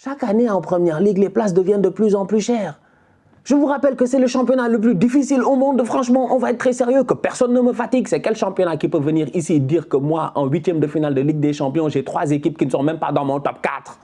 Chaque année en Première Ligue, les places deviennent de plus en plus chères. Je vous rappelle que c'est le championnat le plus difficile au monde. Franchement, on va être très sérieux, que personne ne me fatigue. C'est quel championnat qui peut venir ici dire que moi, en 8e de finale de Ligue des Champions, j'ai 3 équipes qui ne sont même pas dans mon top 4?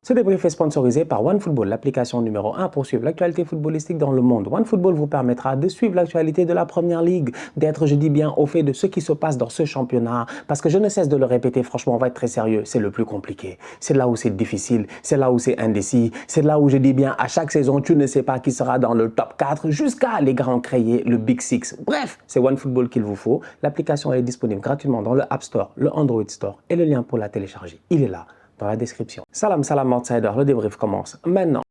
Ce débrief est sponsorisé par OneFootball, l'application numéro 1 pour suivre l'actualité footballistique dans le monde. OneFootball vous permettra de suivre l'actualité de la Première Ligue, d'être, je dis bien, au fait de ce qui se passe dans ce championnat. Parce que je ne cesse de le répéter, franchement, on va être très sérieux, c'est le plus compliqué. C'est là où c'est difficile, c'est là où c'est indécis, c'est là où je dis bien, à chaque saison, tu ne sais pas qui sera dans le top 4 jusqu'à les grands crayés, le Big Six. Bref, c'est OneFootball qu'il vous faut. L'application est disponible gratuitement dans le App Store, le Android Store et le lien pour la télécharger, il est là, dans la description. Salam, salam, outsider, le débrief commence maintenant.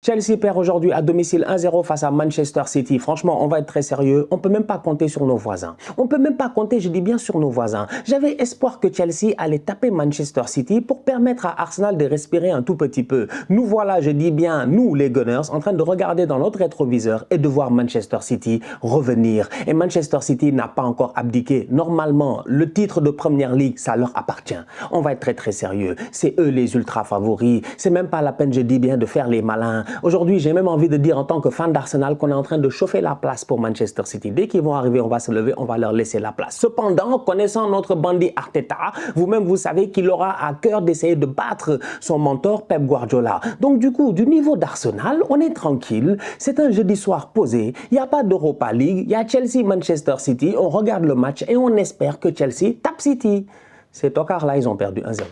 Chelsea perd aujourd'hui à domicile 1-0 face à Manchester City. Franchement, on va être très sérieux. On ne peut même pas compter sur nos voisins. On ne peut même pas compter, je dis bien, sur nos voisins. J'avais espoir que Chelsea allait taper Manchester City pour permettre à Arsenal de respirer un tout petit peu. Nous voilà, je dis bien, nous les Gunners, en train de regarder dans notre rétroviseur et de voir Manchester City revenir. Et Manchester City n'a pas encore abdiqué. Normalement, le titre de Première Ligue, ça leur appartient. On va être très très sérieux. C'est eux les ultra favoris. C'est même pas la peine, je dis bien, de faire les malins. Aujourd'hui, j'ai même envie de dire en tant que fan d'Arsenal qu'on est en train de chauffer la place pour Manchester City. Dès qu'ils vont arriver, on va se lever, on va leur laisser la place. Cependant, connaissant notre bandit Arteta, vous-même, vous savez qu'il aura à cœur d'essayer de battre son mentor Pep Guardiola. Donc du coup, du niveau d'Arsenal, on est tranquille. C'est un jeudi soir posé. Il n'y a pas d'Europa League. Il y a Chelsea-Manchester City. On regarde le match et on espère que Chelsea tape City. Ces tocards-là, ils ont perdu 1-0.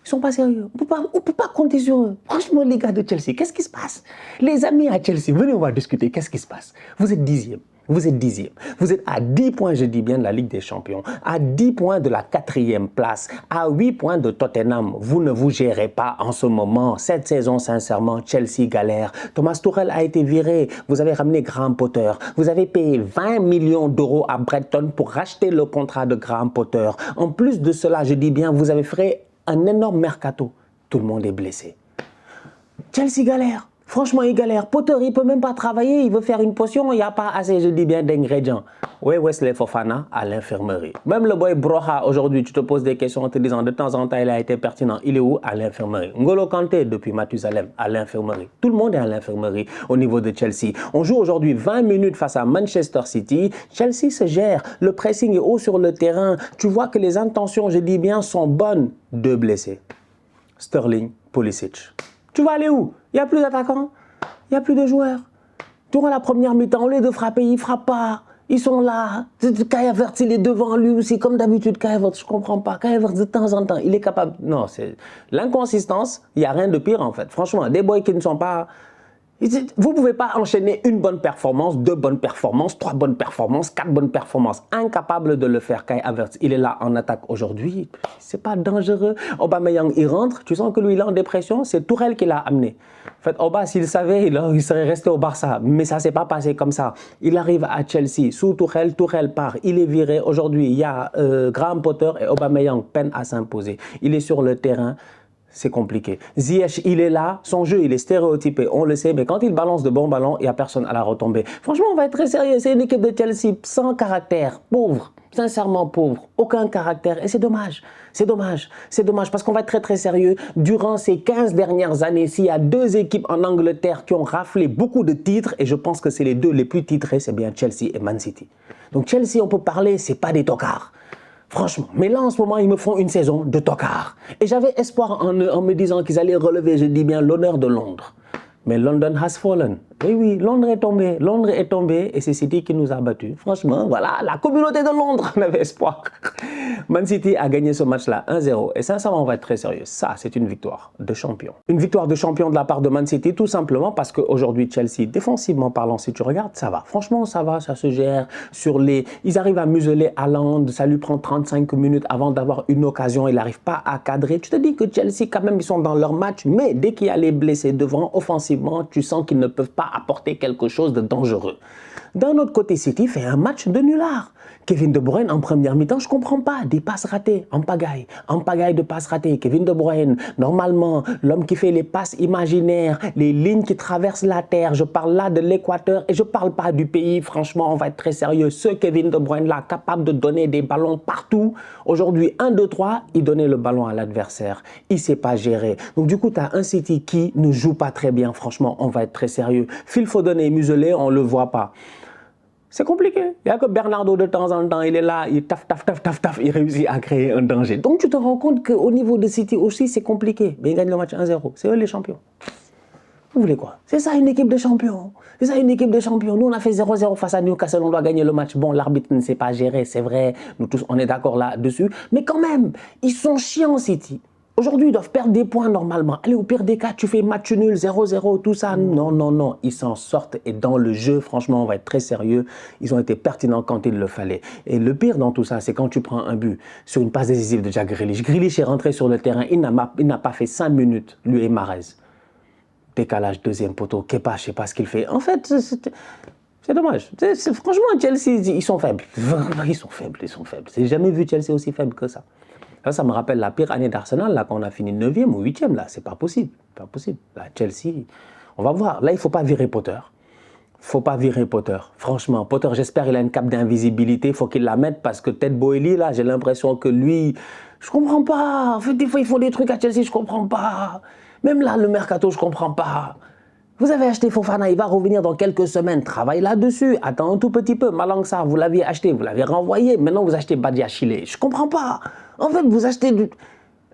Ils sont pas sérieux. On peut pas compter sur eux. Franchement, les gars de Chelsea, qu'est-ce qui se passe? Les amis à Chelsea, venez, on va discuter. Qu'est-ce qui se passe? Vous êtes 10e. Vous êtes 10e. Vous êtes à 10 points, je dis bien, de la Ligue des Champions. À 10 points de la 4e place. À 8 points de Tottenham. Vous ne vous gérez pas en ce moment. Cette saison, sincèrement, Chelsea galère. Thomas Tuchel a été viré. Vous avez ramené Graham Potter. Vous avez payé 20 millions d'euros à Brighton pour racheter le contrat de Graham Potter. En plus de cela, je dis bien, vous avez fait un énorme mercato. Tout le monde est blessé. Chelsea galère. Franchement, il galère. Potter, il ne peut même pas travailler. Il veut faire une potion. Il n'y a pas assez, je dis bien, d'ingrédients. Oui, Wesley Fofana à l'infirmerie. Même le boy Broha, aujourd'hui, tu te poses des questions en te disant de temps en temps, il a été pertinent. Il est où? À l'infirmerie. N'Golo Kanté, depuis Mathusalem, à l'infirmerie. Tout le monde est à l'infirmerie au niveau de Chelsea. On joue aujourd'hui 20 minutes face à Manchester City. Chelsea se gère. Le pressing est haut sur le terrain. Tu vois que les intentions, je dis bien, sont bonnes. 2 blessés. Sterling, Pulisic. Tu vas aller où? Il n'y a plus d'attaquants, il n'y a plus de joueurs. Durant la première mi-temps, au lieu de frapper, ils ne frappent pas. Ils sont là. Kai Havertz, il est devant lui aussi. Comme d'habitude, Kai Havertz, je ne comprends pas. Kai Havertz, de temps en temps, il est capable. Non, c'est l'inconsistance. Il n'y a rien de pire, en fait. Franchement, des boys qui ne sont pas... Vous ne pouvez pas enchaîner une bonne performance, 2 bonnes performances, 3 bonnes performances, 4 bonnes performances. Incapable de le faire, Kai Havertz. Il est là en attaque aujourd'hui. C'est pas dangereux. Aubameyang, il rentre. Tu sens que lui, il est en dépression. C'est Tourelle qui l'a amené. En fait, Aubameyang, s'il savait, il serait resté au Barça. Mais ça ne s'est pas passé comme ça. Il arrive à Chelsea. Sous Tourelle, Tourelle part. Il est viré. Aujourd'hui, il y a Graham Potter et Aubameyang peine à s'imposer. Il est sur le terrain. C'est compliqué. Ziyech, il est là, son jeu, il est stéréotypé, on le sait, mais quand il balance de bons ballons, il n'y a personne à la retomber. Franchement, on va être très sérieux. C'est une équipe de Chelsea sans caractère, pauvre, sincèrement pauvre, aucun caractère. Et c'est dommage, c'est dommage, c'est dommage parce qu'on va être très très sérieux. Durant ces 15 dernières années, s'il y a 2 équipes en Angleterre qui ont raflé beaucoup de titres, et je pense que c'est les 2 les plus titrés, c'est bien Chelsea et Man City. Donc Chelsea, on peut parler, c'est pas des tocards. Franchement, mais là en ce moment, ils me font une saison de tocard. Et j'avais espoir en eux en me disant qu'ils allaient relever, je dis bien, l'honneur de Londres. Mais London has fallen. Et oui, Londres est tombé et c'est City qui nous a battus. Franchement, voilà, la communauté de Londres, on avait espoir. Man City a gagné ce match-là 1-0 et sincèrement, on va être très sérieux. Ça, c'est une victoire de champion. Une victoire de champion de la part de Man City, tout simplement parce qu'aujourd'hui, Chelsea, défensivement parlant, si tu regardes, ça va. Franchement, ça va, ça se gère. Ils arrivent à museler Haaland, ça lui prend 35 minutes avant d'avoir une occasion, il n'arrive pas à cadrer. Tu te dis que Chelsea, quand même, ils sont dans leur match, mais dès qu'il y a les blessés devant, offensivement, tu sens qu'ils ne peuvent pas apporter quelque chose de dangereux. D'un autre côté, City fait un match de nulard. Kevin De Bruyne, en première mi-temps, je ne comprends pas. Des passes ratées, en pagaille de passes ratées. Kevin De Bruyne, normalement, l'homme qui fait les passes imaginaires, les lignes qui traversent la terre. Je parle là de l'Équateur et je ne parle pas du pays. Franchement, on va être très sérieux. Ce Kevin De Bruyne-là, capable de donner des ballons partout. Aujourd'hui, 1, 2, 3, il donnait le ballon à l'adversaire. Il ne sait pas gérer. Donc, du coup, tu as un City qui ne joue pas très bien. Franchement, on va être très sérieux. Phil Foden est muselé, on ne le voit pas. C'est compliqué. Il n'y a que Bernardo de temps en temps, il est là, il taf, il réussit à créer un danger. Donc tu te rends compte qu'au niveau de City aussi, c'est compliqué. Mais ils gagnent le match 1-0. C'est eux les champions. Vous voulez quoi? C'est ça une équipe de champions. C'est ça une équipe de champions. Nous, on a fait 0-0 face à Newcastle, on doit gagner le match. Bon, l'arbitre ne sait pas gérer, c'est vrai. Nous tous, on est d'accord là-dessus. Mais quand même, ils sont chiants, City. Aujourd'hui, ils doivent perdre des points normalement. Allez, au pire des cas, tu fais match nul, 0-0, tout ça. Non, non, non. Ils s'en sortent. Et dans le jeu, franchement, on va être très sérieux. Ils ont été pertinents quand il le fallait. Et le pire dans tout ça, c'est quand tu prends un but sur une passe décisive de Jack Grealish. Grealish est rentré sur le terrain. Il n'a pas fait 5 minutes, lui et Mahrez. Décalage, deuxième poteau. Kepa, je ne sais pas ce qu'il fait. En fait, c'est dommage. Franchement, Chelsea, ils sont faibles. Ils sont faibles. J'ai jamais vu Chelsea aussi faible que ça. Ça me rappelle la pire année d'Arsenal, là, quand on a fini 9e ou 8e, là. C'est pas possible. Pas possible. Là, Chelsea, on va voir. Là, il ne faut pas virer Potter. Franchement, Potter, j'espère qu'il a une cape d'invisibilité. Il faut qu'il la mette parce que Ted Boehly, là, j'ai l'impression que lui, je comprends pas. En fait, des fois, ils font des trucs à Chelsea, je comprends pas. Même là, le mercato, je comprends pas. Vous avez acheté Fofana, il va revenir dans quelques semaines. Travaille là-dessus. Attends un tout petit peu. Malang Sarr, vous l'aviez acheté, vous l'avez renvoyé. Maintenant, vous achetez Badiashile. Je comprends pas. En fait, vous achetez du...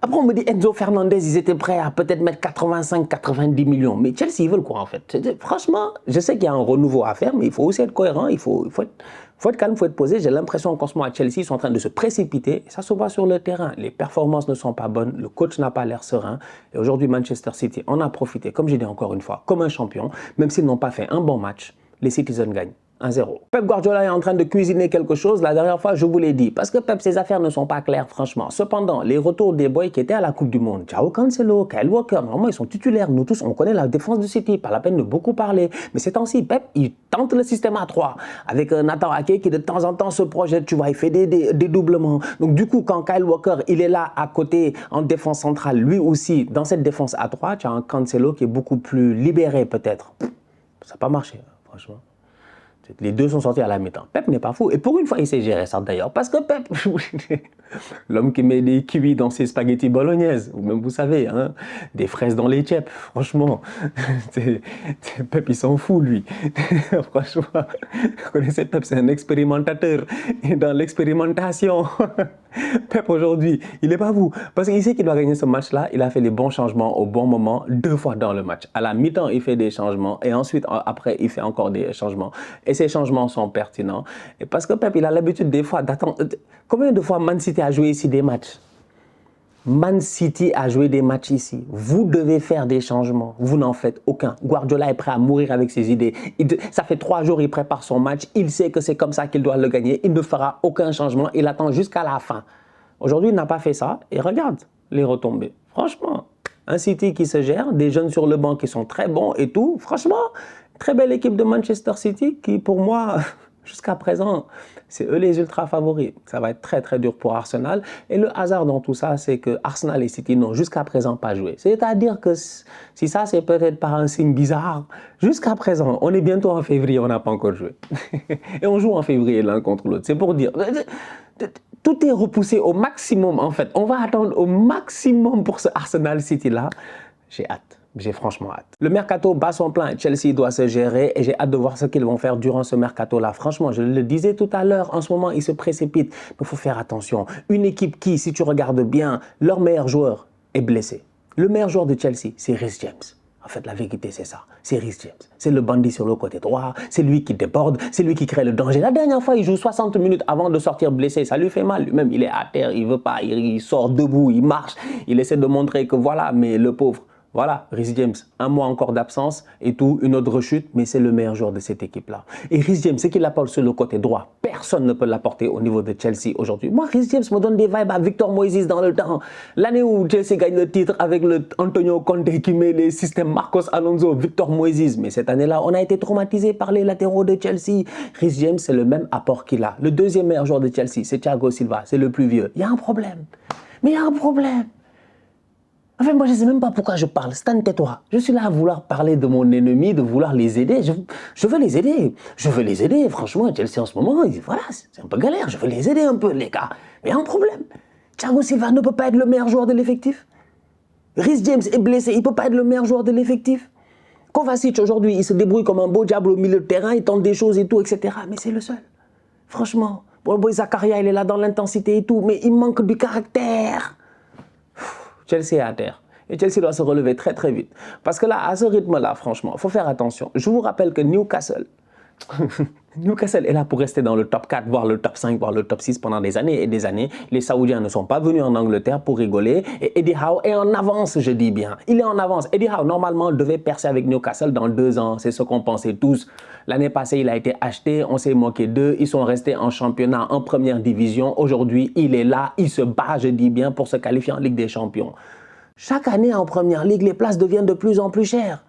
Après, on me dit Enzo Fernandez, ils étaient prêts à peut-être mettre 85-90 millions. Mais Chelsea, ils veulent quoi, en fait? Franchement, je sais qu'il y a un renouveau à faire, mais il faut aussi être cohérent. Il faut être calme, il faut être posé. J'ai l'impression qu'en ce moment, à Chelsea, ils sont en train de se précipiter. Et ça se voit sur le terrain. Les performances ne sont pas bonnes. Le coach n'a pas l'air serein. Et aujourd'hui, Manchester City en a profité, comme j'ai dit encore une fois, comme un champion. Même s'ils n'ont pas fait un bon match, les Citizens gagnent. 1-0. Pep Guardiola est en train de cuisiner quelque chose. La dernière fois, je vous l'ai dit. Parce que Pep, ses affaires ne sont pas claires, franchement. Cependant, les retours des boys qui étaient à la Coupe du Monde, João Cancelo, Kyle Walker, normalement, ils sont titulaires. Nous tous, on connaît la défense de City. Pas la peine de beaucoup parler. Mais ces temps-ci, Pep, il tente le système à 3. Avec Nathan Ake qui, de temps en temps, se projette. Tu vois, il fait des doublements. Donc, du coup, quand Kyle Walker, il est là, à côté, en défense centrale, lui aussi, dans cette défense à 3, tu as un Cancelo qui est beaucoup plus libéré, peut-être. Ça n'a pas marché, franchement. Les deux sont sortis à la mi-temps. Pep n'est pas fou. Et pour une fois, il sait gérer ça d'ailleurs. Parce que Pep, l'homme qui met des kiwis dans ses spaghettis bolognaises, ou même vous savez, hein, des fraises dans les tchèpes, franchement, Pep, il s'en fout, lui. Franchement, vous connaissez Pep, c'est un expérimentateur. Et dans l'expérimentation, Pep aujourd'hui, il n'est pas fou. Parce qu'il sait qu'il doit gagner ce match-là. Il a fait les bons changements au bon moment, 2 fois dans le match. À la mi-temps, il fait des changements. Et ensuite, après, il fait encore des changements. Et ces changements sont pertinents. Et parce que Pep, il a l'habitude des fois d'attendre. Combien de fois Man City a joué ici des matchs? Man City a joué des matchs ici. Vous devez faire des changements. Vous n'en faites aucun. Guardiola est prêt à mourir avec ses idées. Ça fait 3 jours, il prépare son match. Il sait que c'est comme ça qu'il doit le gagner. Il ne fera aucun changement. Il attend jusqu'à la fin. Aujourd'hui, il n'a pas fait ça. Et regarde les retombées. Franchement, un City qui se gère, des jeunes sur le banc qui sont très bons et tout. Franchement, très belle équipe de Manchester City qui, pour moi, jusqu'à présent, c'est eux les ultra favoris. Ça va être très très dur pour Arsenal. Et le hasard dans tout ça, c'est que Arsenal et City n'ont jusqu'à présent pas joué. C'est-à-dire que si ça, c'est peut-être par un signe bizarre, jusqu'à présent, on est bientôt en février, on n'a pas encore joué. Et on joue en février l'un contre l'autre. C'est pour dire, tout est repoussé au maximum en fait. On va attendre au maximum pour ce Arsenal City-là. J'ai hâte. J'ai franchement hâte. Le mercato bat son plein. Chelsea doit se gérer et j'ai hâte de voir ce qu'ils vont faire durant ce mercato-là. Franchement, je le disais tout à l'heure, en ce moment, ils se précipitent. Mais il faut faire attention. Une équipe qui, si tu regardes bien, leur meilleur joueur est blessé. Le meilleur joueur de Chelsea, c'est Reece James. En fait, la vérité, c'est ça. C'est Reece James. C'est le bandit sur le côté droit. C'est lui qui déborde. C'est lui qui crée le danger. La dernière fois, il joue 60 minutes avant de sortir blessé. Ça lui fait mal. Lui-même, il est à terre. Il veut pas. Il sort debout. Il marche. Il essaie de montrer que voilà. Mais le pauvre, Voilà, Reece James, un mois encore d'absence et tout, une autre rechute, mais c'est le meilleur joueur de cette équipe-là. Et Reece James, ce qu'il apporte sur le côté droit, personne ne peut l'apporter au niveau de Chelsea aujourd'hui. Moi, Reece James me donne des vibes à Victor Moises dans le temps. L'année où Chelsea gagne le titre avec le Antonio Conte qui met les systèmes Marcos Alonso, Victor Moises. Mais cette année-là, on a été traumatisé par les latéraux de Chelsea. Reece James, c'est le même apport qu'il a. Le deuxième meilleur joueur de Chelsea, c'est Thiago Silva, c'est le plus vieux. Il y a un problème. Mais il y a un problème. En fait, moi, je ne sais même pas pourquoi je parle. Stan, tais-toi. Je suis là à vouloir parler de mon ennemi, de vouloir les aider. Je veux les aider. Je veux les aider. Franchement, Chelsea en ce moment, voilà, c'est un peu galère. Je veux les aider un peu, les gars. Mais il y a un problème. Thiago Silva ne peut pas être le meilleur joueur de l'effectif. Reece James est blessé. Il ne peut pas être le meilleur joueur de l'effectif. Kovacic, aujourd'hui, il se débrouille comme un beau diable au milieu de terrain. Il tente des choses et tout, etc. Mais c'est le seul. Franchement. Bon, Zakaria, il est là dans l'intensité et tout. Mais il manque du caractère. Chelsea est à terre. Et Chelsea doit se relever très très vite. Parce que là, à ce rythme-là, franchement, il faut faire attention. Je vous rappelle que Newcastle est là pour rester dans le top 4, voire le top 5, voire le top 6 pendant des années et des années. Les Saoudiens ne sont pas venus en Angleterre pour rigoler. Et Eddie Howe est en avance, je dis bien. Il est en avance. Eddie Howe, normalement, devait percer avec Newcastle dans 2 ans. C'est ce qu'on pensait tous. L'année passée, il a été acheté. On s'est moqué d'eux. Ils sont restés en championnat, en première division. Aujourd'hui, il est là. Il se bat, je dis bien, pour se qualifier en Ligue des Champions. Chaque année, en première ligue, les places deviennent de plus en plus chères.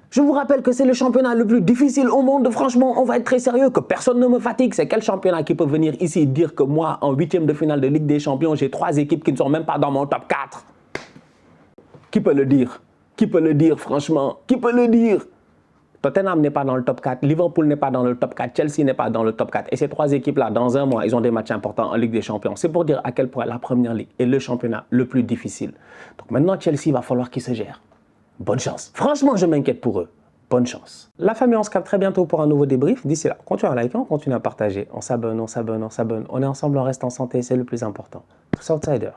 Je vous rappelle que c'est le championnat le plus difficile au monde. Franchement, on va être très sérieux, que personne ne me fatigue. C'est quel championnat qui peut venir ici dire que moi, en 8e de finale de Ligue des Champions, j'ai 3 équipes qui ne sont même pas dans mon top 4? Qui peut le dire? Qui peut le dire, franchement? Qui peut le dire? Tottenham n'est pas dans le top 4, Liverpool n'est pas dans le top 4, Chelsea n'est pas dans le top 4. Et ces 3 équipes-là, dans un mois, ils ont des matchs importants en Ligue des Champions. C'est pour dire à quel point la Première Ligue est le championnat le plus difficile. Donc maintenant, Chelsea, va falloir qu'ils se gèrent. Bonne chance. Franchement, je m'inquiète pour eux. Bonne chance. La famille, on se capte très bientôt pour un nouveau débrief. D'ici là, continuez à liker, on continue à partager. On s'abonne, on s'abonne, on s'abonne. On est ensemble, on reste en santé, c'est le plus important. Tous outsiders.